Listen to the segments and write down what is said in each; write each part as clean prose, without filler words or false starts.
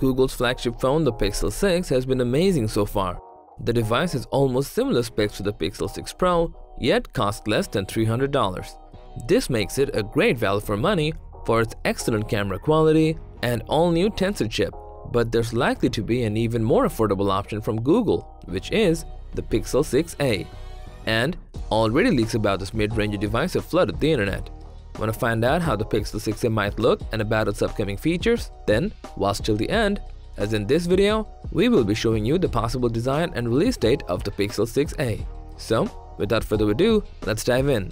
Google's flagship phone, the Pixel 6, has been amazing so far. The device has almost similar specs to the Pixel 6 Pro, yet costs less than $300. This makes it a great value for money for its excellent camera quality and all-new Tensor chip. But there's likely to be an even more affordable option from Google, which is the Pixel 6a. And already leaks about this mid-range device have flooded the internet. Want to find out how the Pixel 6a might look and about its upcoming features? Then watch till the end, as in this video, we will be showing you the possible design and release date of the Pixel 6a. So, without further ado, let's dive in.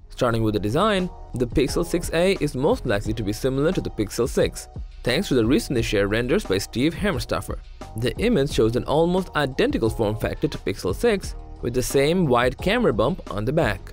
Starting with the design, the Pixel 6a is most likely to be similar to the Pixel 6, thanks to the recently shared renders by Steve Hammerstoffer. The image shows an almost identical form factor to Pixel 6 with the same wide camera bump on the back.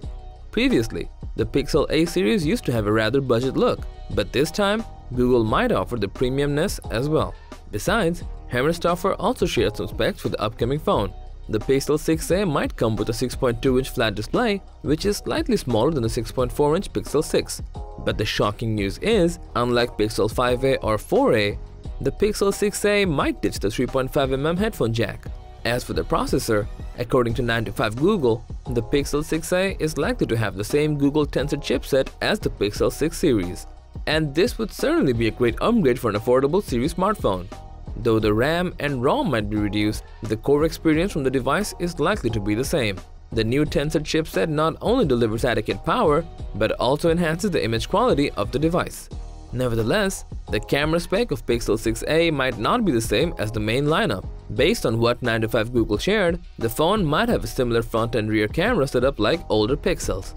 Previously, the Pixel A series used to have a rather budget look, but this time, Google might offer the premiumness as well. Besides, Hammerstoffer also shared some specs for the upcoming phone. The Pixel 6a might come with a 6.2-inch flat display, which is slightly smaller than the 6.4-inch Pixel 6. But the shocking news is, unlike Pixel 5a or 4a, the Pixel 6a might ditch the 3.5mm headphone jack. As for the processor, according to 9to5 Google, the Pixel 6a is likely to have the same Google Tensor chipset as the Pixel 6 series. And this would certainly be a great upgrade for an affordable series smartphone. Though the RAM and ROM might be reduced, the core experience from the device is likely to be the same. The new Tensor chipset not only delivers adequate power, but also enhances the image quality of the device. Nevertheless, the camera spec of Pixel 6a might not be the same as the main lineup. Based on what 9to5 Google shared, the phone might have a similar front and rear camera setup like older Pixels,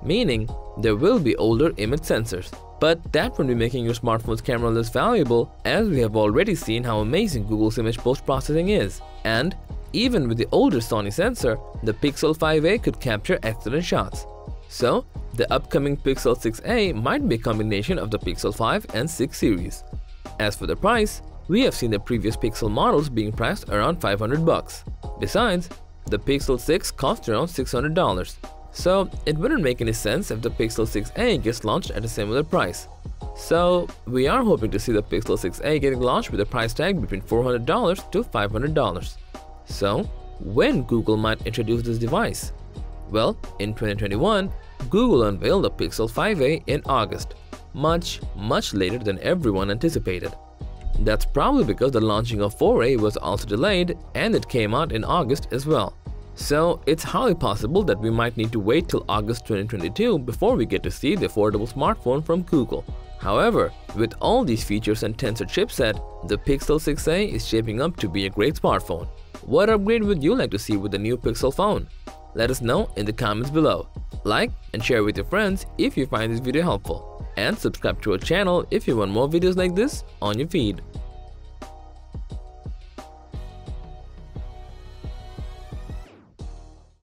meaning there will be older image sensors. But that won't be making your smartphone's camera less valuable, as we have already seen how amazing Google's image post-processing is. And even with the older Sony sensor, the Pixel 5a could capture excellent shots. So, the upcoming Pixel 6a might be a combination of the Pixel 5 and 6 series. As for the price, we have seen the previous Pixel models being priced around $500. Besides, the Pixel 6 cost around $600. So, it wouldn't make any sense if the Pixel 6a gets launched at a similar price. So, we are hoping to see the Pixel 6a getting launched with a price tag between $400 to $500. So, when Google might introduce this device? Well, in 2021, Google unveiled the Pixel 5a in August, much later than everyone anticipated. That's probably because the launching of 4a was also delayed and it came out in August as well. So, it's highly possible that we might need to wait till August 2022 before we get to see the affordable smartphone from Google. However, with all these features and Tensor chipset, the Pixel 6a is shaping up to be a great smartphone. What upgrade would you like to see with the new Pixel phone? Let us know in the comments below. Like and share with your friends if you find this video helpful. And subscribe to our channel if you want more videos like this on your feed.